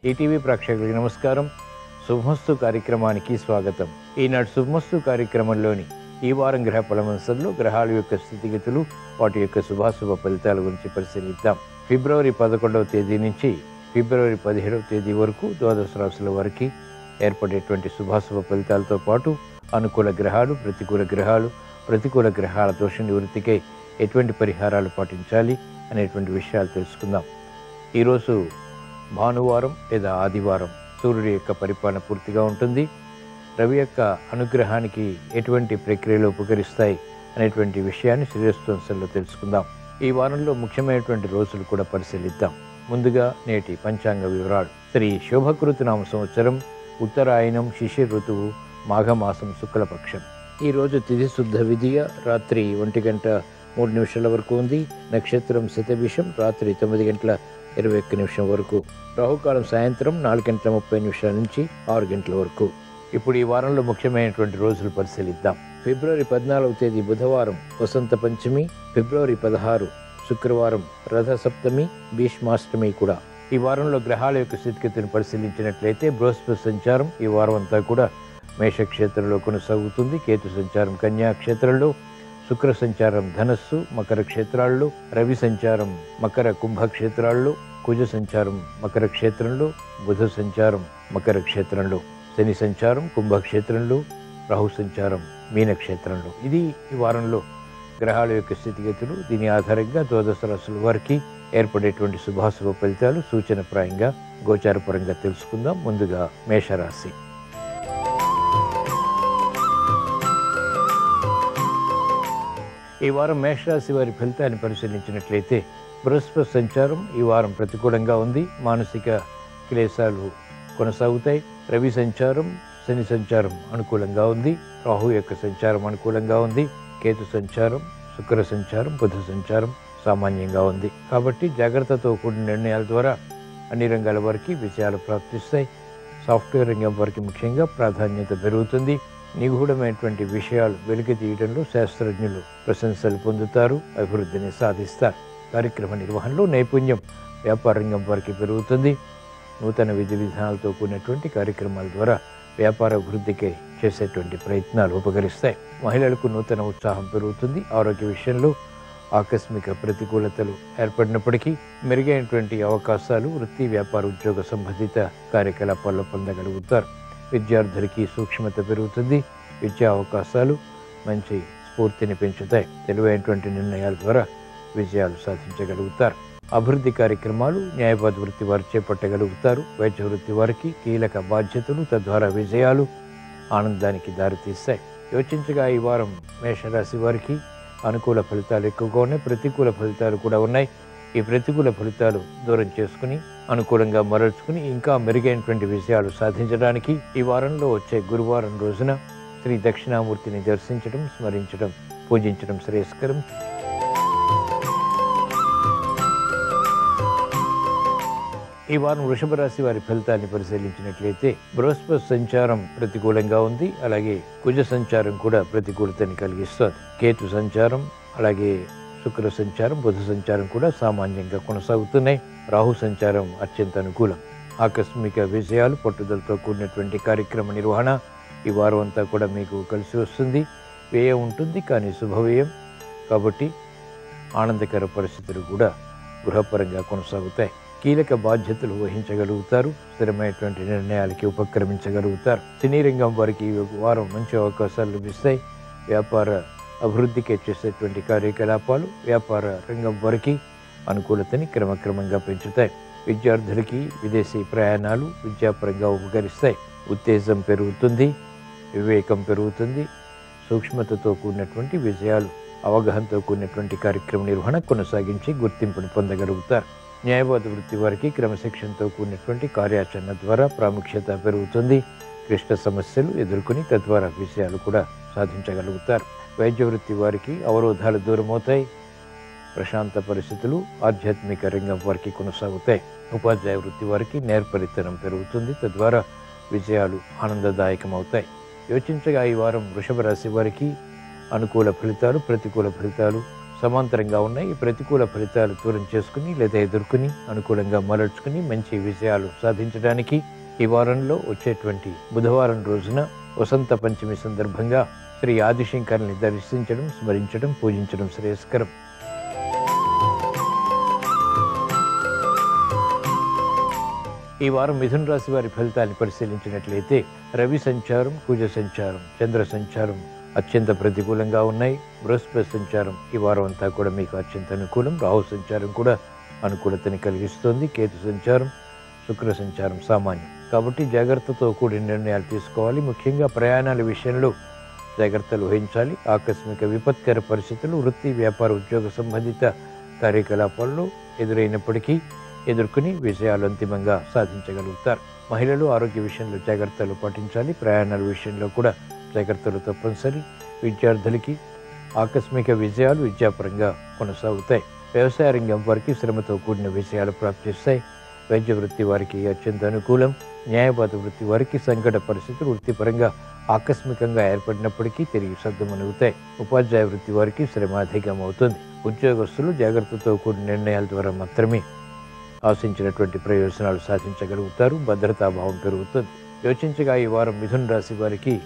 ETV ప్రేక్షకులకు నమస్కారం. శుభమస్తు కార్యక్రమానికి స్వాగతం. ఈనాడు శుభమస్తు కార్యక్రమంలోని ఈ వారం గ్రహ ఫలమంశంలో గ్రహాల యొక్క స్థితిగతులు, వాటి యొక్క శుభాశుభ ఫలితాల గురించి పరిశీలిద్దాం. ఫిబ్రవరి 11వ తేదీ నుంచి ఫిబ్రవరి 17వ తేదీ వరకు ద్వాదశ రాశుల వారికి ఏర్పడేటువంటి శుభాశుభ ఫలితాలతో పాటు అనుకూల గ్రహాలు, ప్రతికూల గ్రహాల దోష నివృత్తికై ఎటువంటి పరిహారాలు పాటించాలి అనేటువంటి విషయాలు తెలుసుకుందాం. ఈరోజు భానువారం లేదా ఆదివారం. సూర్యుడి యొక్క పరిపాలన పూర్తిగా ఉంటుంది. రవి యొక్క అనుగ్రహానికి ఎటువంటి ప్రక్రియలు ఉపకరిస్తాయి అనేటువంటి విషయాన్ని శ్రేయస్వంశంలో తెలుసుకుందాం. ఈ వారంలో ముఖ్యమైనటువంటి రోజులు కూడా పరిశీలిద్దాం. ముందుగా నేటి పంచాంగ వివరాలు. శ్రీ శోభకృతనామ సంవత్సరం, ఉత్తరాయణం, శిశిర ఋతువు, మాఘమాసం, శుక్లపక్షం. ఈరోజు తిథి శుద్ధ విధియ రాత్రి 1:03 వరకు ఉంది. నక్షత్రం శతభిషం రాత్రి 9:21 వరకు. రాహుకాలం సాయంత్రం 4:30 నుంచి 6 వరకు. ఇప్పుడు ఈ వారంలో ముఖ్యమైనటువంటి రోజులు పరిశీలిద్దాం. ఫిబ్రవరి 14వ తేదీ బుధవారం వసంత పంచమి, ఫిబ్రవరి 16 శుక్రవారం రథ సప్తమి, భీష్మాష్టమి కూడా. ఈ వారంలో గ్రహాల యొక్క స్థితిగతిని పరిశీలించినట్లయితే బృహస్పతి సంచారం ఈ వారం అంతా కూడా మేషక్షేత్రంలో కొనసాగుతుంది. కేతు సంచారం కన్యా క్షేత్రంలో, శుక్ర సంచారం ధనస్సు, మకర క్షేత్రాల్లో, రవి సంచారం మకర కుంభ క్షేత్రాల్లో, కుజ సంచారం మకర క్షేత్రంలో, బుధ సంచారం మకర క్షేత్రంలో, శని సంచారం కుంభక్షేత్రంలో, రాహు సంచారం మీనక్షేత్రంలో. ఇది ఈ వారంలో గ్రహాల యొక్క స్థితిగతులు. దీని ఆధారంగా ద్వాదశ రాశుల వారికి ఏర్పడేటువంటి శుభాశుభ ఫలితాలు సూచనప్రాయంగా గోచారపరంగా తెలుసుకుందాం. ముందుగా మేషరాశి. ఈ వారం మేషరాశి వారి ఫలితాన్ని పరిశీలించినట్లయితే బృహస్పతి సంచారం ఈ వారం ప్రతికూలంగా ఉంది. మానసిక క్లేశాలు కొనసాగుతాయి. రవి సంచారం, శని సంచారం అనుకూలంగా ఉంది. రాహు యొక్క సంచారం అనుకూలంగా ఉంది. కేతు సంచారం, శుక్ర సంచారం, బుధ సంచారం సామాన్యంగా ఉంది. కాబట్టి జాగ్రత్తతో కూడిన నిర్ణయాల ద్వారా అన్ని రంగాల వారికి విజయాలు ప్రాప్తిస్తాయి. సాఫ్ట్వేర్ రంగం వారికి ముఖ్యంగా ప్రాధాన్యత పెరుగుతుంది. నిగూఢమైనటువంటి విషయాలు వెలికి తీయడంలో శాస్త్రజ్ఞులు ప్రశంసలు పొందుతారు, అభివృద్ధిని సాధిస్తారు. కార్యక్రమ నిర్వహణలో నైపుణ్యం వ్యాపార రంగం వారికి పెరుగుతుంది. నూతన విధి విధానాలతో కూడినటువంటి కార్యక్రమాల ద్వారా వ్యాపార అభివృద్ధికి చేసేటువంటి ప్రయత్నాలు ఉపకరిస్తాయి. మహిళలకు నూతన ఉత్సాహం పెరుగుతుంది. ఆరోగ్య విషయంలో ఆకస్మిక ప్రతికూలతలు ఏర్పడినప్పటికీ మెరుగైనటువంటి అవకాశాలు వృత్తి, వ్యాపార, ఉద్యోగ సంబంధిత కార్యకలాపాల్లో పొందగలుగుతారు. విద్యార్థులకి సూక్ష్మత పెరుగుతుంది. విద్యా అవకాశాలు మంచి స్ఫూర్తిని పెంచుతాయి. తెలివైనటువంటి నిర్ణయాల ద్వారా విజయాలు సాధించగలుగుతారు. అభివృద్ధి కార్యక్రమాలు న్యాయవాద వృత్తి వారు చేపట్టగలుగుతారు. వైద్య వృత్తి వారికి కీలక బాధ్యతలు, తద్వారా విజయాలు ఆనందానికి దారితీస్తాయి. యోచించగా ఈ వారం మేషరాశి వారికి అనుకూల ఫలితాలు ఎక్కువగా ఉన్నాయి, ప్రతికూల ఫలితాలు కూడా ఉన్నాయి. ఈ ప్రతికూల ఫలితాలు దూరం చేసుకుని అనుకూలంగా మరల్చుకుని ఇంకా మెరుగైనటువంటి విజయాలు సాధించడానికి ఈ వారంలో వచ్చే గురువారం రోజున శ్రీ దక్షిణామూర్తిని దర్శించడం, స్మరించడం, పూజించడం శ్రేయస్కరం. ఈ వారం వృషభ రాశి వారి ఫలితాన్ని పరిశీలించినట్లయితే బృహస్పతి సంచారం ప్రతికూలంగా ఉంది. అలాగే కుజ సంచారం కూడా ప్రతికూలతని కలిగిస్తుంది. కేతు సంచారం, అలాగే శుక్ర సంచారం, బుధ సంచారం కూడా సామాన్యంగా కొనసాగుతున్నాయి. రాహు సంచారం అత్యంత అనుకూలం. ఆకస్మిక విజయాలు, పట్టుదలతో కూడినటువంటి కార్యక్రమ నిర్వహణ ఈ వారం అంతా కూడా మీకు కలిసి వస్తుంది. వ్యయం ఉంటుంది, కానీ శుభవ్యయం కాబట్టి ఆనందకర పరిస్థితులు కూడా గృహపరంగా కొనసాగుతాయి. కీలక బాధ్యతలు వహించగలుగుతారు. స్థిరమైనటువంటి నిర్ణయాలకి ఉపక్రమించగలుగుతారు. సినీ రంగం వారికి ఈ వారం మంచి అవకాశాలు లభిస్తాయి. వ్యాపార అభివృద్ధికి చేసేటువంటి కార్యకలాపాలు వ్యాపార రంగం వారికి అనుకూలతని క్రమక్రమంగా పెంచుతాయి. విద్యార్థులకి విదేశీ ప్రయాణాలు విద్యాపరంగా ఉపకరిస్తాయి. ఉత్తేజం పెరుగుతుంది, వివేకం పెరుగుతుంది. సూక్ష్మతతో కూడినటువంటి విజయాలు, అవగాహనతో కూడినటువంటి కార్యక్రమ నిర్వహణ కొనసాగించి గుర్తింపును పొందగలుగుతారు. న్యాయవాద వృత్తి వారికి క్రమశిక్షణతో కూడినటువంటి కార్యాచరణ ద్వారా ప్రాముఖ్యత పెరుగుతుంది. క్లిష్ట సమస్యలు ఎదుర్కొని తద్వారా విజయాలు కూడా సాధించగలుగుతారు. వైద్య వృత్తి వారికి అవరోధాలు దూరమవుతాయి. ప్రశాంత పరిస్థితులు ఆధ్యాత్మిక రంగం వారికి కొనసాగుతాయి. ఉపాధ్యాయ వృత్తి వారికి నేర్పరితనం పెరుగుతుంది. తద్వారా విజయాలు ఆనందదాయకమవుతాయి. యోచించగా ఈ వారం వృషభ రాశి వారికి అనుకూల ఫలితాలు, ప్రతికూల ఫలితాలు సమాంతరంగా ఉన్నాయి. ఈ ప్రతికూల ఫలితాలు దూరం చేసుకుని లేదా ఎదుర్కొని అనుకూలంగా మరల్చుకుని మంచి విజయాలు సాధించడానికి ఈ వారంలో వచ్చేటువంటి బుధవారం రోజున వసంత పంచమి సందర్భంగా శ్రీ ఆదిశంకరుని దర్శించడం, స్మరించడం, పూజించడం శ్రేయస్కరం. ఈ వారం మిథున రాశి వారి ఫలితాన్ని పరిశీలించినట్లయితే రవి సంచారం, కుజ సంచారం, చంద్ర సంచారం అత్యంత ప్రతికూలంగా ఉన్నాయి. బృహస్పతి సంచారం ఈ వారం అంతా కూడా మీకు అత్యంత అనుకూలం. రాహు సంచారం కూడా అనుకూలతని కలిగిస్తోంది. కేతు సంచారం, శుక్ర సంచారం సామాన్యం. కాబట్టి జాగ్రత్తతో కూడిన నిర్ణయాలు తీసుకోవాలి. ముఖ్యంగా ప్రయాణాల విషయంలో జాగ్రత్తలు వహించాలి. ఆకస్మిక విపత్కర పరిస్థితులు వృత్తి, వ్యాపార, ఉద్యోగ సంబంధిత కార్యకలాపాల్లో ఎదురైనప్పటికీ ఎదుర్కొని విజయాలు అంతిమంగా సాధించగలుగుతారు. మహిళలు ఆరోగ్య విషయంలో జాగ్రత్తలు పాటించాలి. ప్రయాణాల విషయంలో కూడా జాగ్రత్తలు తప్పనిసరి. విద్యార్థులకి ఆకస్మిక విజయాలు విద్యాపరంగా కొనసాగుతాయి. వ్యవసాయ రంగం వారికి శ్రమతో కూడిన విజయాలు ప్రాప్తిస్తాయి. వైద్య వృత్తి వారికి అత్యంత అనుకూలం. న్యాయవాద వృత్తి వారికి సంకట పరిస్థితులు వృత్తిపరంగా ఆకస్మికంగా ఏర్పడినప్పటికీ తిరిగి సర్దుమణుగుతాయి. ఉపాధ్యాయ వృత్తి వారికి శ్రమ అధికం అవుతుంది. ఉద్యోగస్తులు జాగ్రత్తతో కూడిన నిర్ణయాల ద్వారా మాత్రమే ఆశించినటువంటి ప్రయోజనాలు సాధించగలుగుతారు. భద్రతాభావం పెరుగుతుంది. యోచించగా ఈ వారం మిథున రాశి వారికి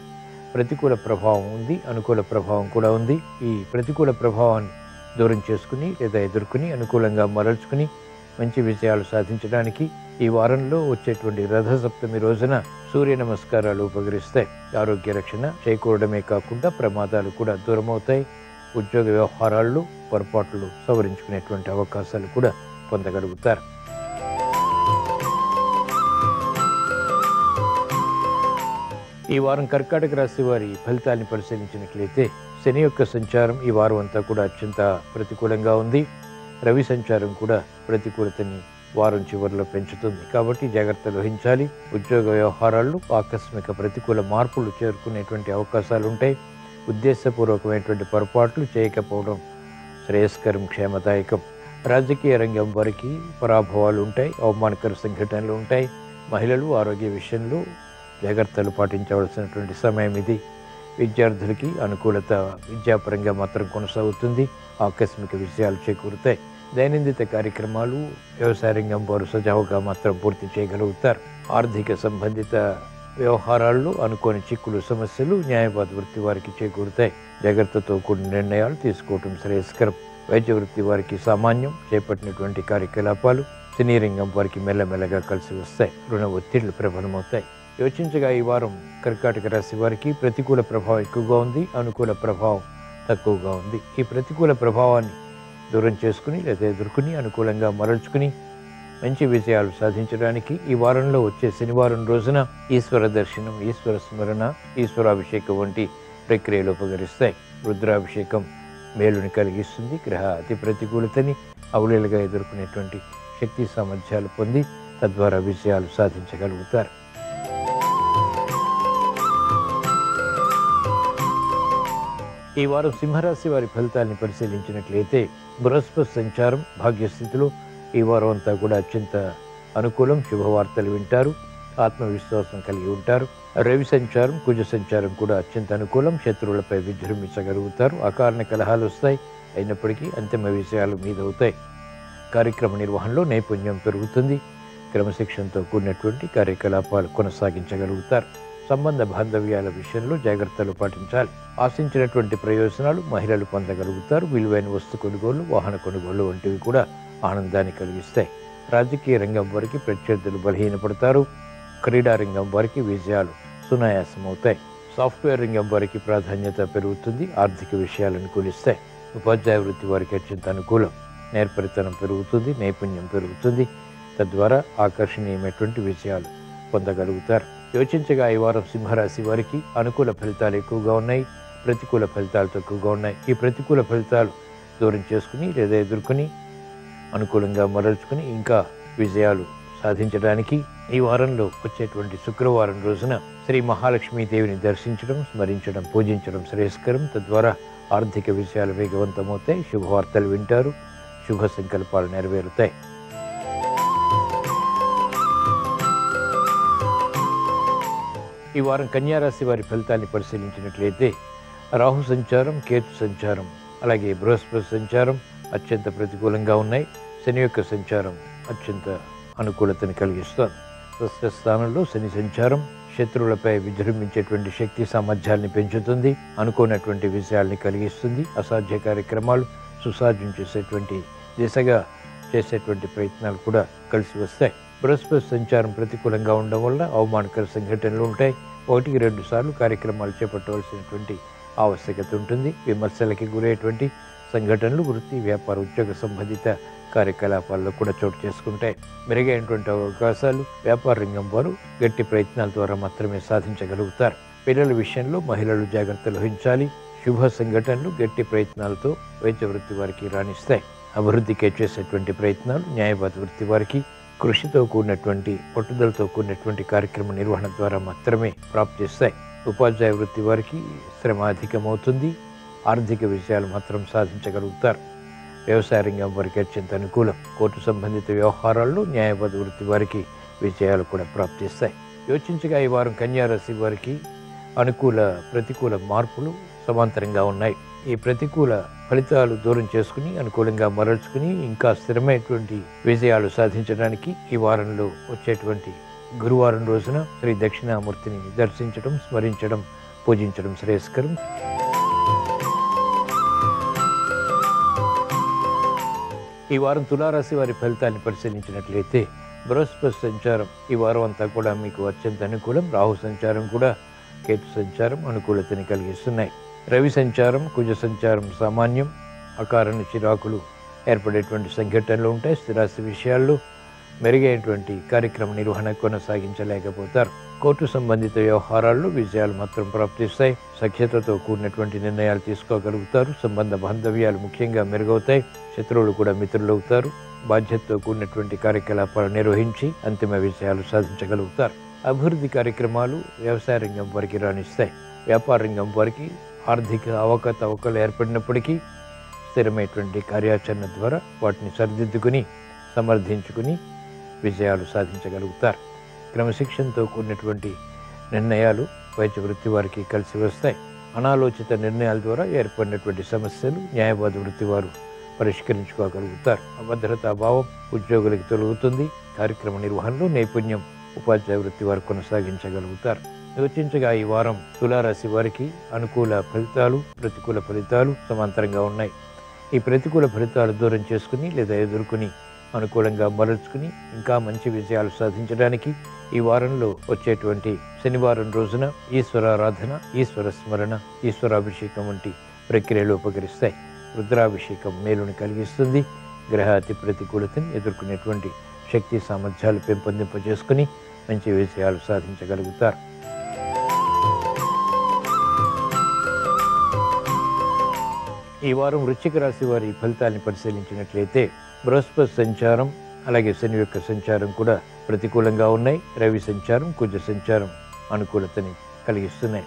ప్రతికూల ప్రభావం ఉంది, అనుకూల ప్రభావం కూడా ఉంది. ఈ ప్రతికూల ప్రభావాన్ని దూరం చేసుకుని లేదా ఎదుర్కొని అనుకూలంగా మరల్చుకుని మంచి విజయాలు సాధించడానికి ఈ వారంలో వచ్చేటువంటి రథసప్తమి రోజున సూర్య నమస్కారాలు ఉపకరిస్తాయి. ఆరోగ్య రక్షణ చేకూరడమే కాకుండా ప్రమాదాలు కూడా దూరమవుతాయి. ఉద్యోగ వ్యవహారాల్లో పొరపాట్లు సవరించుకునేటువంటి అవకాశాలు కూడా పొందగలుగుతారు. ఈ వారం కర్కాటక రాశి వారి ఫలితాన్ని పరిశీలించినట్లయితే శని యొక్క సంచారం ఈ వారం అంతా కూడా అత్యంత ప్రతికూలంగా ఉంది. రవి సంచారం కూడా ప్రతికూలతని వారం చివరిలో పెంచుతుంది. కాబట్టి జాగ్రత్తలు వహించాలి. ఉద్యోగ వ్యవహారాల్లో ఆకస్మిక ప్రతికూల మార్పులు చేరుకునేటువంటి అవకాశాలు ఉంటాయి. ఉద్దేశపూర్వకమైనటువంటి పొరపాట్లు చేయకపోవడం శ్రేయస్కరం, క్షేమదాయకం. రాజకీయ రంగం వారికి పరాభవాలు ఉంటాయి, అవమానకర సంఘటనలు ఉంటాయి. మహిళలు ఆరోగ్య విషయంలో జాగ్రత్తలు పాటించవలసినటువంటి సమయం ఇది. విద్యార్థులకి అనుకూలత విద్యాపరంగా మాత్రం కొనసాగుతుంది. ఆకస్మిక విజయాలు చేకూరుతాయి. దైనందిన కార్యక్రమాలు వ్యవసాయ రంగం వారు సజావుగా మాత్రం పూర్తి చేయగలుగుతారు. ఆర్థిక సంబంధిత వ్యవహారాల్లో అనుకోని చిక్కులు, సమస్యలు న్యాయవాద వృత్తి వారికి చేకూరుతాయి. జాగ్రత్తతో కూడిన నిర్ణయాలు తీసుకోవటం శ్రేయస్కరం. వైద్య వృత్తి వారికి సామాన్యం. చేపట్టినటువంటి కార్యకలాపాలు సినీ రంగం వారికి మెల్లమెల్లగా కలిసి వస్తాయి. రుణ ఒత్తిళ్లు ప్రబలమవుతాయి. యోచించగా ఈ వారం కర్కాటక రాశి వారికి ప్రతికూల ప్రభావం ఎక్కువగా ఉంది, అనుకూల ప్రభావం తక్కువగా ఉంది. ఈ ప్రతికూల ప్రభావాన్ని దూరం చేసుకుని లేదా ఎదుర్కొని అనుకూలంగా మరల్చుకుని మంచి విజయాలు సాధించడానికి ఈ వారంలో వచ్చే శనివారం రోజున ఈశ్వర దర్శనం, ఈశ్వర స్మరణ, ఈశ్వరాభిషేకం వంటి ప్రక్రియలు ఉపకరిస్తాయి. రుద్రాభిషేకం మేలుని కలిగిస్తుంది. గ్రహ అతి ప్రతికూలతని అవలీలుగా ఎదుర్కొనేటువంటి శక్తి సామర్థ్యాలు పొంది తద్వారా విజయాలు సాధించగలుగుతారు. ఈ వారం సింహరాశి వారి ఫలితాన్ని పరిశీలించినట్లయితే బృహస్పతి సంచారం భాగ్యస్థితిలో ఈ వారం అంతా కూడా అత్యంత అనుకూలం. శుభవార్తలు వింటారు. ఆత్మవిశ్వాసం కలిగి ఉంటారు. రవి సంచారం, కుజ సంచారం కూడా అత్యంత అనుకూలం. శత్రువులపై విజృంభించగలుగుతారు. అకారణ కలహాలు వస్తాయి, అయినప్పటికీ అంతిమ విజయాలు మీదవుతాయి. కార్యక్రమ నిర్వహణలో నైపుణ్యం పెరుగుతుంది. క్రమశిక్షణతో కూడినటువంటి కార్యకలాపాలు కొనసాగించగలుగుతారు. సంబంధ బాంధవ్యాల విషయంలో జాగ్రత్తలు పాటించాలి. ఆశించినటువంటి ప్రయోజనాలు మహిళలు పొందగలుగుతారు. విలువైన వస్తు కొనుగోలు, వాహన కొనుగోలు వంటివి కూడా ఆనందాన్ని కలిగిస్తాయి. రాజకీయ రంగం వారికి ప్రత్యర్థులు బలహీనపడతారు. క్రీడా రంగం వారికి విజయాలు సునాయాసమవుతాయి. సాఫ్ట్వేర్ రంగం వారికి ప్రాధాన్యత పెరుగుతుంది. ఆర్థిక విషయాలు అనుకూలిస్తాయి. ఉపాధ్యాయ వృత్తి వారికి అత్యంత అనుకూలం. నేర్పరితనం పెరుగుతుంది, నైపుణ్యం పెరుగుతుంది. తద్వారా ఆకర్షణీయమైనటువంటి విజయాలు పొందగలుగుతారు. యోచించగా ఈ వారం సింహరాశి వారికి అనుకూల ఫలితాలు ఎక్కువగా ఉన్నాయి, ప్రతికూల ఫలితాలు తక్కువగా ఉన్నాయి. ఈ ప్రతికూల ఫలితాలు దూరం చేసుకుని లేదా ఎదుర్కొని అనుకూలంగా మరల్చుకుని ఇంకా విజయాలు సాధించడానికి ఈ వారంలో వచ్చేటువంటి శుక్రవారం రోజున శ్రీ మహాలక్ష్మీదేవిని దర్శించడం, స్మరించడం, పూజించడం శ్రేయస్కరం. తద్వారా ఆర్థిక విషయాలు వేగవంతమవుతాయి. శుభవార్తలు వింటారు. శుభ సంకల్పాలు నెరవేరుతాయి. ఈ వారం కన్యారాశి వారి ఫలితాన్ని పరిశీలించినట్లయితే రాహు సంచారం, కేతు సంచారం అలాగే బృహస్పతి సంచారం అత్యంత ప్రతికూలంగా ఉన్నాయి. శని యొక్క సంచారం అత్యంత అనుకూలతను కలిగిస్తుంది. షష్ఠ స్థానంలో శని సంచారం శత్రువులపై విజృంభించేటువంటి శక్తి సామర్థ్యాన్ని పెంచుతుంది. అనుకోనటువంటి విజయాల్ని కలిగిస్తుంది. అసాధ్య కార్యక్రమాలు సుసాధ్యం చేసేటువంటి దిశగా చేసేటువంటి ప్రయత్నాలు కూడా కలిసి వస్తాయి. బృహస్పతి సంచారం ప్రతికూలంగా ఉండడం వల్ల అవమానకర సంఘటనలు ఉంటాయి. 1-2 సార్లు కార్యక్రమాలు చేపట్టవలసినటువంటి ఆవశ్యకత ఉంటుంది. విమర్శలకి గురయ్యేటువంటి సంఘటనలు వృత్తి, వ్యాపార, ఉద్యోగ సంబంధిత కార్యకలాపాల్లో కూడా చోటు చేసుకుంటాయి. మెరుగైనటువంటి అవకాశాలు వ్యాపార రంగం వారు గట్టి ప్రయత్నాల ద్వారా మాత్రమే సాధించగలుగుతారు. పిల్లల విషయంలో మహిళలు జాగ్రత్తలు వహించాలి. శుభ సంఘటనలు గట్టి ప్రయత్నాలతో వైద్య వృత్తి వారికి రాణిస్తాయి. అభివృద్ధికే చేసేటువంటి ప్రయత్నాలు న్యాయవాద వృత్తి వారికి కృషితో కూడినటువంటి పట్టుదలతో కూడినటువంటి కార్యక్రమ నిర్వహణ ద్వారా మాత్రమే ప్రాప్తిస్తాయి. ఉపాధ్యాయ వృత్తి వారికి శ్రమ అధికమవుతుంది. ఆర్థిక విజయాలు మాత్రం సాధించగలుగుతారు. వ్యవసాయ రంగం వారికి అత్యంత అనుకూలం. కోర్టు సంబంధిత వ్యవహారాల్లో న్యాయవాద వృత్తి వారికి విజయాలు కూడా ప్రాప్తిస్తాయి. యోచించగా ఈ వారం కన్యా రాశి వారికి అనుకూల ప్రతికూల మార్పులు సమాంతరంగా ఉన్నాయి. ఈ ప్రతికూల ఫలితాలు దూరం చేసుకుని అనుకూలంగా మరల్చుకుని ఇంకా స్థిరమైనటువంటి విజయాలు సాధించడానికి ఈ వారంలో వచ్చేటువంటి గురువారం రోజున శ్రీ దక్షిణామూర్తిని దర్శించడం, స్మరించడం, పూజించడం శ్రేయస్కరం. ఈ వారం తులారాశి వారి ఫలితాన్ని పరిశీలించినట్లయితే బృహస్పతి సంచారం ఈ వారం అంతా కూడా మీకు అత్యంత అనుకూలం. రాహు సంచారం కూడా, కేతు సంచారం అనుకూలతని కలిగిస్తున్నాయి. రవి సంచారం, కుజ సంచారం సామాన్యం. అకారణ చిరాకులు ఏర్పడేటువంటి సంఘటనలు ఉంటాయి. స్థిరాస్తి విషయాల్లో మెరుగైనటువంటి కార్యక్రమ నిర్వహణ కొనసాగించలేకపోతారు. కోర్టు సంబంధిత వ్యవహారాల్లో విజయాలు మాత్రం ప్రాప్తిస్తాయి. సఖ్యతతో కూడినటువంటి నిర్ణయాలు తీసుకోగలుగుతారు. సంబంధ బాంధవ్యాలు ముఖ్యంగా మెరుగవుతాయి. శత్రువులు కూడా మిత్రులవుతారు. బాధ్యతతో కూడినటువంటి కార్యకలాపాలు నిర్వహించి అంతిమ విజయాలు సాధించగలుగుతారు. అభివృద్ధి కార్యక్రమాలు వ్యవసాయ రంగం వారికి రాణిస్తాయి. వ్యాపార రంగం వారికి ఆర్థిక అవకతవకలు ఏర్పడినప్పటికీ స్థిరమైనటువంటి కార్యాచరణ ద్వారా వాటిని సరిదిద్దుకుని సమర్థించుకుని విజయాలు సాధించగలుగుతారు. క్రమశిక్షణతో కూడినటువంటి నిర్ణయాలు వైద్య వృత్తి వారికి కలిసి వస్తాయి. అనాలోచిత నిర్ణయాల ద్వారా ఏర్పడినటువంటి సమస్యలు న్యాయవాద వృత్తి వారు పరిష్కరించుకోగలుగుతారు. అభద్రతా భావం ఉద్యోగులకు తొలగుతుంది. కార్యక్రమ నిర్వహణలో నైపుణ్యం ఉపాధ్యాయ వృత్తి వారు కొనసాగించగలుగుతారు. యోచించగా ఈ వారం తులారాశి వారికి అనుకూల ఫలితాలు, ప్రతికూల ఫలితాలు సమాంతరంగా ఉన్నాయి. ఈ ప్రతికూల ఫలితాలు దూరం చేసుకుని లేదా ఎదుర్కొని అనుకూలంగా మరల్చుకుని ఇంకా మంచి విజయాలు సాధించడానికి ఈ వారంలో వచ్చేటువంటి శనివారం రోజున ఈశ్వరారాధన, ఈశ్వర స్మరణ, ఈశ్వరాభిషేకం వంటి ప్రక్రియలు ఉపకరిస్తాయి. రుద్రాభిషేకం మేలుని కలిగిస్తుంది. గ్రహ అతి ప్రతికూలతని ఎదుర్కొనేటువంటి శక్తి సామర్థ్యాలు పెంపొందింపజేసుకుని మంచి విజయాలు సాధించగలుగుతారు. ఈ వారం వృశ్చిక రాశి వారి ఫలితాన్ని పరిశీలించినట్లయితే బృహస్పతి సంచారం అలాగే శని యొక్క సంచారం కూడా ప్రతికూలంగా ఉన్నాయి. రవి సంచారం, కుజ సంచారం అనుకూలతని కలిగిస్తున్నాయి.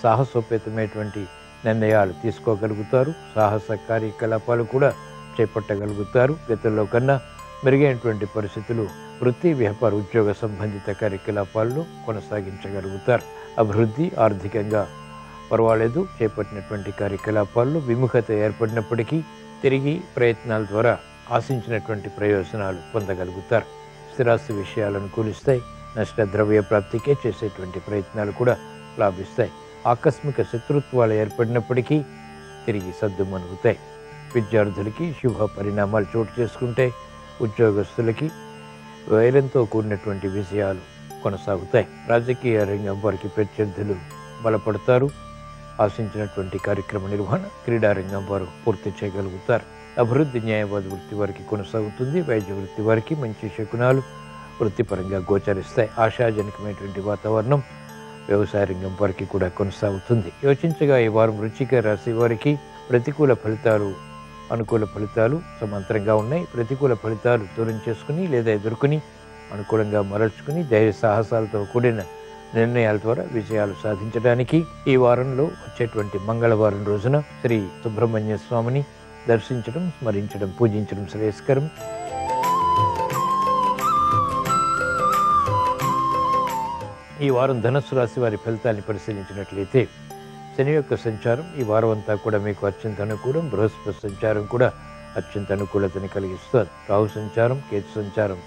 సాహసోపేతమైనటువంటి నిర్ణయాలు తీసుకోగలుగుతారు. సాహస కార్యకలాపాలు కూడా చేపట్టగలుగుతారు. గతంలో కన్నా మెరుగైనటువంటి పరిస్థితులు వృత్తి, వ్యాపార, ఉద్యోగ సంబంధిత కార్యకలాపాల్లో కొనసాగించగలుగుతారు. అభివృద్ధి ఆర్థికంగా పర్వాలేదు. చేపట్టినటువంటి కార్యకలాపాల్లో విముఖత ఏర్పడినప్పటికీ తిరిగి ప్రయత్నాల ద్వారా ఆశించినటువంటి ప్రయోజనాలు పొందగలుగుతారు. స్థిరాస్తి విషయాలు అనుకూలిస్తాయి. నష్ట ద్రవ్య ప్రాప్తికే చేసేటువంటి ప్రయత్నాలు కూడా లాభిస్తాయి. ఆకస్మిక శత్రుత్వాలు ఏర్పడినప్పటికీ తిరిగి సద్దుమణుగుతాయి. విద్యార్థులకి శుభ పరిణామాలు చోటు చేసుకుంటాయి. ఉద్యోగస్తులకి వైరంతో కూడినటువంటి విజయాలు కొనసాగుతాయి. రాజకీయ రంగం వారికి ప్రత్యర్థులు బలపడతారు. ఆశించినటువంటి కార్యక్రమ నిర్వహణ క్రీడారంగం వారు పూర్తి చేయగలుగుతారు. అభివృద్ధి న్యాయవాద వృత్తి వారికి కొనసాగుతుంది. వైద్య వృత్తి వారికి మంచి శకునాలు వృత్తిపరంగా గోచరిస్తాయి. ఆశాజనకమైనటువంటి వాతావరణం వ్యవసాయ రంగం వారికి కూడా కొనసాగుతుంది. యోచించగా ఈ వారం వృశ్చిక రాశి వారికి ప్రతికూల ఫలితాలు, అనుకూల ఫలితాలు సమాంతరంగా ఉన్నాయి. ప్రతికూల ఫలితాలు దూరం చేసుకుని లేదా ఎదుర్కొని అనుకూలంగా మరల్చుకుని ధైర్య సాహసాలతో కూడిన నిర్ణయాల ద్వారా విజయాలు సాధించడానికి ఈ వారంలో వచ్చేటువంటి మంగళవారం రోజున శ్రీ సుబ్రహ్మణ్య స్వామిని దర్శించడం, స్మరించడం, పూజించడం శ్రేయస్కరం. ఈ వారం ధనుస్సు రాశి వారి ఫలితాన్ని పరిశీలించినట్లయితే శని యొక్క సంచారం ఈ వారం అంతా కూడా మీకు అత్యంత అనుకూలం. బృహస్పతి సంచారం కూడా అత్యంత అనుకూలతని కలిగిస్తుంది. రాహు సంచారం, కేతు సంచారం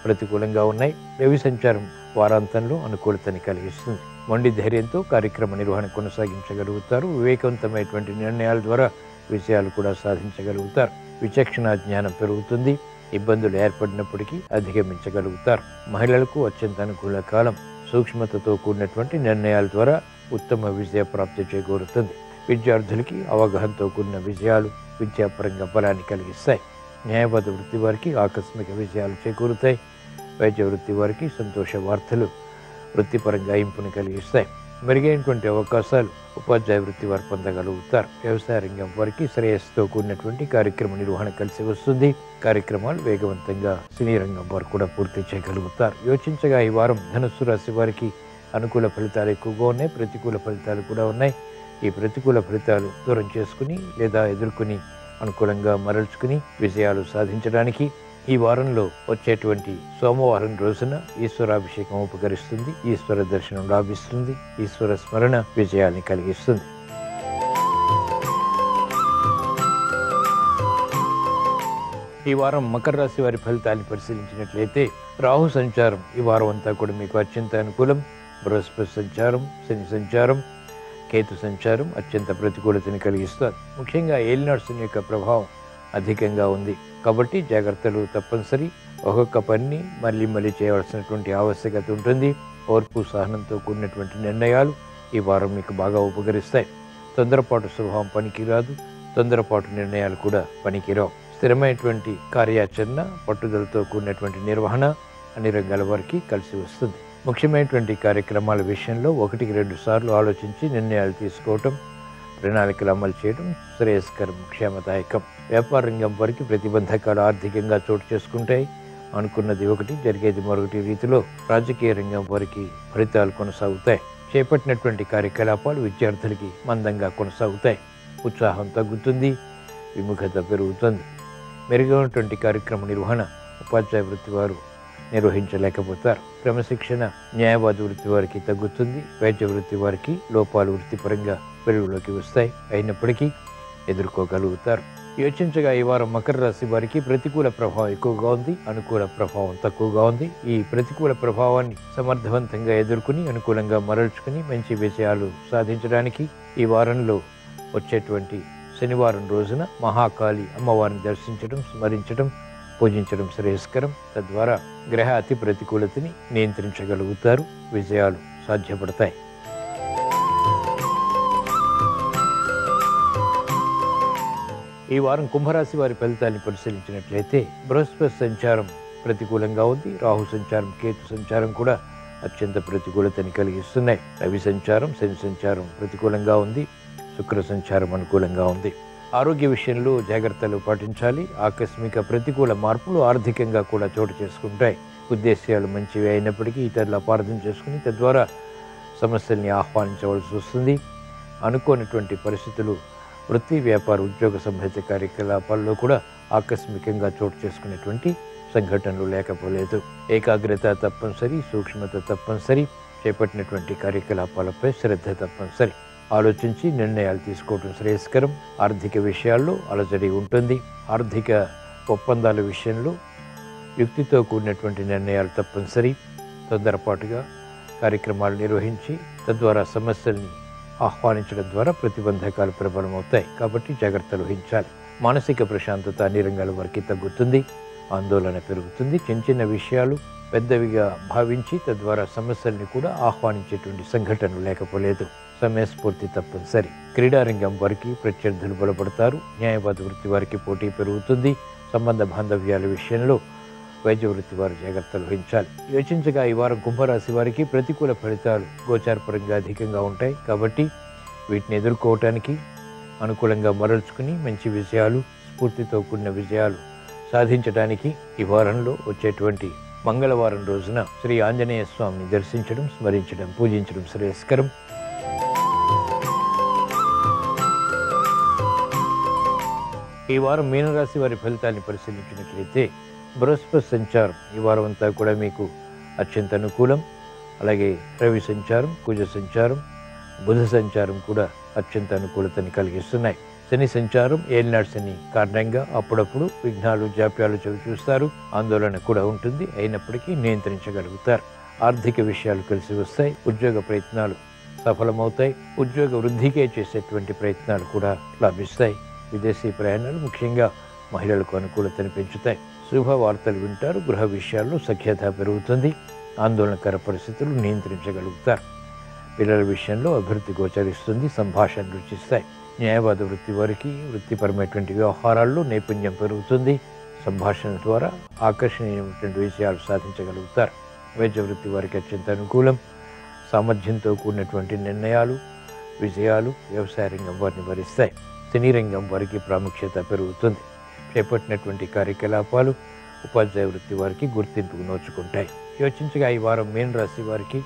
ప్రతికూలంగా ఉన్నాయి. రవి సంచారం వారాంతంలో అనుకూలతని కలిగిస్తుంది. మొండి ధైర్యంతో కార్యక్రమ నిర్వహణ కొనసాగించగలుగుతారు. వివేకవంతమైనటువంటి నిర్ణయాల ద్వారా విజయాలు కూడా సాధించగలుగుతారు. విచక్షణ జ్ఞానం పెరుగుతుంది. ఇబ్బందులు ఏర్పడినప్పటికీ అధిగమించగలుగుతారు. మహిళలకు అత్యంత అనుకూల కాలం. సూక్ష్మతతో కూడినటువంటి నిర్ణయాల ద్వారా ఉత్తమ విజయ ప్రాప్తి చేకూరుతుంది. విద్యార్థులకి అవగాహనతో కూడిన విజయాలు విద్యాపరంగా బలాన్ని కలిగిస్తాయి. న్యాయవాద వృత్తి వారికి ఆకస్మిక విజయాలు చేకూరుతాయి. వైద్య వృత్తి వారికి సంతోష వార్తలు వృత్తిపరంగా ఇంపుని కలిగిస్తాయి. మెరుగైనటువంటి అవకాశాలు ఉపాధ్యాయ వృత్తి వారు పొందగలుగుతారు. వ్యవసాయ రంగం వారికి శ్రేయస్సుతో కూడినటువంటి కార్యక్రమ నిర్వహణ కలిసి వస్తుంది. కార్యక్రమాలు వేగవంతంగా సినీ రంగం వారు కూడా పూర్తి చేయగలుగుతారు. యోచించగా ఈ వారం ధనుస్సు రాశి వారికి అనుకూల ఫలితాలు ఎక్కువగా ఉన్నాయి. ప్రతికూల ఫలితాలు కూడా ఉన్నాయి. ఈ ప్రతికూల ఫలితాలు దూరం చేసుకుని లేదా ఎదుర్కొని అనుకూలంగా మరల్చుకుని విజయాలు సాధించడానికి ఈ వారంలో వచ్చేటువంటి సోమవారం రోజున ఈశ్వరాభిషేకం ఉపకరిస్తుంది. ఈశ్వర దర్శనం లాభిస్తుంది. ఈశ్వర స్మరణ విజయాన్ని కలిగిస్తుంది. ఈ వారం మకర రాశి వారి ఫలితాన్ని పరిశీలించినట్లయితే రాహు సంచారం ఈ వారం అంతా కూడా మీకు అత్యంత అనుకూలం. బృహస్పతి సంచారం, శని సంచారం, కేతు సంచారం అత్యంత ప్రతికూలతని కలిగిస్తారు. ముఖ్యంగా ఏలినాడు శని యొక్క ప్రభావం అధికంగా ఉంది కాబట్టి జాగ్రత్తలు తప్పనిసరి. ఒక్కొక్క పనిని మళ్ళీ చేయవలసినటువంటి ఆవశ్యకత ఉంటుంది. ఓర్పు సహనంతో కూడినటువంటి నిర్ణయాలు ఈ వారం మీకు బాగా ఉపకరిస్తాయి. తొందరపాటు స్వభావం పనికిరాదు. తొందరపాటు నిర్ణయాలు కూడా పనికిరావు. స్థిరమైనటువంటి కార్యాచరణ, పట్టుదలతో కూడినటువంటి నిర్వహణ అన్ని రంగాల వారికి కలిసి వస్తుంది. ముఖ్యమైనటువంటి కార్యక్రమాల విషయంలో 1-2 సార్లు ఆలోచించి నిర్ణయాలు తీసుకోవటం, ప్రణాళికలు అమలు చేయడం శ్రేయస్కరం, క్షేమదాయకం. వ్యాపార రంగం వారికి ప్రతిబంధకాలు ఆర్థికంగా చోటు చేసుకుంటాయి. అనుకున్నది ఒకటి, జరిగేది మరొకటి రీతిలో రాజకీయ రంగం వారికి ఫలితాలు కొనసాగుతాయి. చేపట్టినటువంటి కార్యకలాపాలు విద్యార్థులకి మందంగా కొనసాగుతాయి. ఉత్సాహం తగ్గుతుంది. విముఖత పెరుగుతుంది. మెరుగైనటువంటి కార్యక్రమ నిర్వహణ ఉపాధ్యాయ వృత్తి వారు నిర్వహించలేకపోతారు. క్రమశిక్షణ న్యాయవాద వృత్తి వారికి తగ్గుతుంది. వైద్య వృత్తి వారికి లోపాలు వృత్తిపరంగా వెలుగులోకి వస్తాయి. అయినప్పటికీ ఎదుర్కోగలుగుతారు. యోచించగా ఈ వారం మకర రాశి వారికి ప్రతికూల ప్రభావం ఎక్కువగా ఉంది. అనుకూల ప్రభావం తక్కువగా ఉంది. ఈ ప్రతికూల ప్రభావాన్ని సమర్థవంతంగా ఎదుర్కొని అనుకూలంగా మరల్చుకుని మంచి విజయాలు సాధించడానికి ఈ వారంలో వచ్చేటువంటి శనివారం రోజున మహాకాళి అమ్మవారిని దర్శించడం, స్మరించడం, పూజించడం శ్రేయస్కరం. తద్వారా గ్రహ అతి ప్రతికూలతని నియంత్రించగలుగుతారు. విజయాలు సాధ్యపడతాయి. ఈ వారం కుంభరాశి వారి ఫలితాన్ని పరిశీలించినట్లయితే బృహస్పతి సంచారం ప్రతికూలంగా ఉంది. రాహు సంచారం, కేతు సంచారం కూడా అత్యంత ప్రతికూలతని కలిగిస్తున్నాయి. రవి సంచారం, శని సంచారం ప్రతికూలంగా ఉంది. శుక్ర సంచారం అనుకూలంగా ఉంది. ఆరోగ్య విషయంలో జాగ్రత్తలు పాటించాలి. ఆకస్మిక ప్రతికూల మార్పులు ఆర్థికంగా కూడా చోటు చేసుకుంటాయి. ఉద్దేశ్యాలు మంచివి అయినప్పటికీ ఇతరులు అపార్థం చేసుకుని తద్వారా సమస్యల్ని ఆహ్వానించవలసి వస్తుంది. అనుకోనటువంటి పరిస్థితులు వృత్తి, వ్యాపార, ఉద్యోగ సంబంధిత కార్యకలాపాల్లో కూడా ఆకస్మికంగా చోటు చేసుకునేటువంటి సంఘటనలు లేకపోలేదు. ఏకాగ్రత తప్పనిసరి. సూక్ష్మత తప్పనిసరి. చేపట్టినటువంటి కార్యకలాపాలపై శ్రద్ధ తప్పనిసరి. ఆలోచించి నిర్ణయాలు తీసుకోవడం శ్రేయస్కరం. ఆర్థిక విషయాల్లో అలజడి ఉంటుంది. ఆర్థిక ఒప్పందాల విషయంలో యుక్తితో కూడినటువంటి నిర్ణయాలు తప్పనిసరి. తొందరపాటుగా కార్యక్రమాలు నిర్వహించి తద్వారా సమస్యల్ని ఆహ్వానించడం ద్వారా ప్రతిబంధకాలు ప్రబలమవుతాయి. కాబట్టి జాగ్రత్తలు వహించాలి. మానసిక ప్రశాంతత అన్ని రంగాల వరకు తగ్గుతుంది. ఆందోళన పెరుగుతుంది. చిన్న విషయాలు పెద్దవిగా భావించి తద్వారా సమస్యల్ని కూడా ఆహ్వానించేటువంటి సంఘటనలు లేకపోలేదు. సమయస్ఫూర్తి తప్పనిసరి. క్రీడారంగం వారికి ప్రత్యర్థులు బలపడతారు. న్యాయవాద వృత్తి వారికి పోటీ పెరుగుతుంది. సంబంధ బాంధవ్యాల విషయంలో వైద్య వృత్తి వారు జాగ్రత్తలు వహించాలి. యోచించగా ఈ వారం కుంభరాశి వారికి ప్రతికూల ఫలితాలు గోచారపరంగా అధికంగా ఉంటాయి. కాబట్టి వీటిని ఎదుర్కోవటానికి అనుకూలంగా మరల్చుకుని మంచి విజయాలు, స్ఫూర్తితో కూడిన విజయాలు సాధించడానికి ఈ వారంలో వచ్చేటువంటి మంగళవారం రోజున శ్రీ ఆంజనేయ స్వామిని దర్శించడం, స్మరించడం, పూజించడం శ్రేయస్కరం. ఈ వారం మీనరాశి వారి ఫలితాన్ని పరిశీలించినట్లయితే బృహస్పతి సంచారం ఈ వారం అంతా కూడా మీకు అత్యంత అనుకూలం. అలాగే రవి సంచారం, కుజ సంచారం, బుధ సంచారం కూడా అత్యంత అనుకూలతని కలిగిస్తున్నాయి. శని సంచారం, ఏలినాడు శని కారణంగా అప్పుడప్పుడు విఘ్నాలు, జాప్యాలు చవి చూస్తారు. ఆందోళన కూడా ఉంటుంది. అయినప్పటికీ నియంత్రించగలుగుతారు. ఆర్థిక విషయాలు కలిసి వస్తాయి. ఉద్యోగ ప్రయత్నాలు సఫలమవుతాయి. ఉద్యోగ వృద్ధికే చేసేటువంటి ప్రయత్నాలు కూడా లాభిస్తాయి. విదేశీ ప్రయాణాలు ముఖ్యంగా మహిళలకు అనుకూలతను పెంచుతాయి. శుభవార్తలు వింటారు. గృహ విషయాల్లో సఖ్యత పెరుగుతుంది. ఆందోళనకర పరిస్థితులు నియంత్రించగలుగుతారు. పిల్లల విషయంలో అభివృద్ధి గోచరిస్తుంది. సంభాషణ రుచిస్తాయి. న్యాయవాద వృత్తి వారికి వృత్తిపరమైనటువంటి వ్యవహారాల్లో నైపుణ్యం పెరుగుతుంది. సంభాషణ ద్వారా ఆకర్షణీయమైనటువంటి విషయాలు సాధించగలుగుతారు. వైద్య వృత్తి వారికి అత్యంత అనుకూలం. సామర్థ్యంతో కూడినటువంటి నిర్ణయాలు, విజయాలు వ్యవసాయ రంగం వారిని భరిస్తాయి. సినీ రంగం వారికి ప్రాముఖ్యత పెరుగుతుంది. చేపట్టినటువంటి కార్యకలాపాలు ఉపాధ్యాయ వృత్తి వారికి గుర్తింపుకు నోచుకుంటాయి. యోచించగా ఈ వారం మీన రాశి వారికి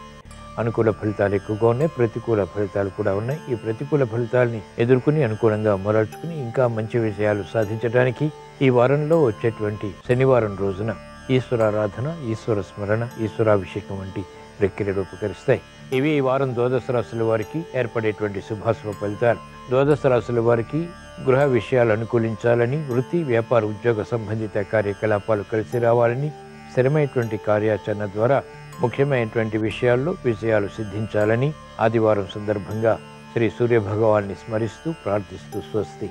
అనుకూల ఫలితాలు ఎక్కువగా ఉన్నాయి. ప్రతికూల ఫలితాలు కూడా ఉన్నాయి. ఈ ప్రతికూల ఫలితాలని ఎదుర్కొని అనుకూలంగా మరల్చుకుని ఇంకా మంచి విజయాలు సాధించడానికి ఈ వారంలో వచ్చేటువంటి శనివారం రోజున ఈశ్వరారాధన, ఈశ్వర స్మరణ, ఈశ్వరాభిషేకం వంటి ప్రక్రియలు ఉపకరిస్తాయి. ఇవి ఈ వారం ద్వాదశ రాశుల వారికి ఏర్పడేటువంటి శుభాశుభ ఫలితాలు. ద్వాదశ రాశుల వారికి గృహ విషయాలు అనుకూలించాలని, వృత్తి, వ్యాపార, ఉద్యోగ సంబంధిత కార్యకలాపాలు కలిసి రావాలని, స్థిరమైనటువంటి కార్యాచరణ ద్వారా ముఖ్యమైనటువంటి విషయాల్లో విజయాలు సిద్ధించాలని ఆదివారం సందర్భంగా శ్రీ సూర్యభగవాన్ని స్మరిస్తూ ప్రార్థిస్తూ స్వస్తి.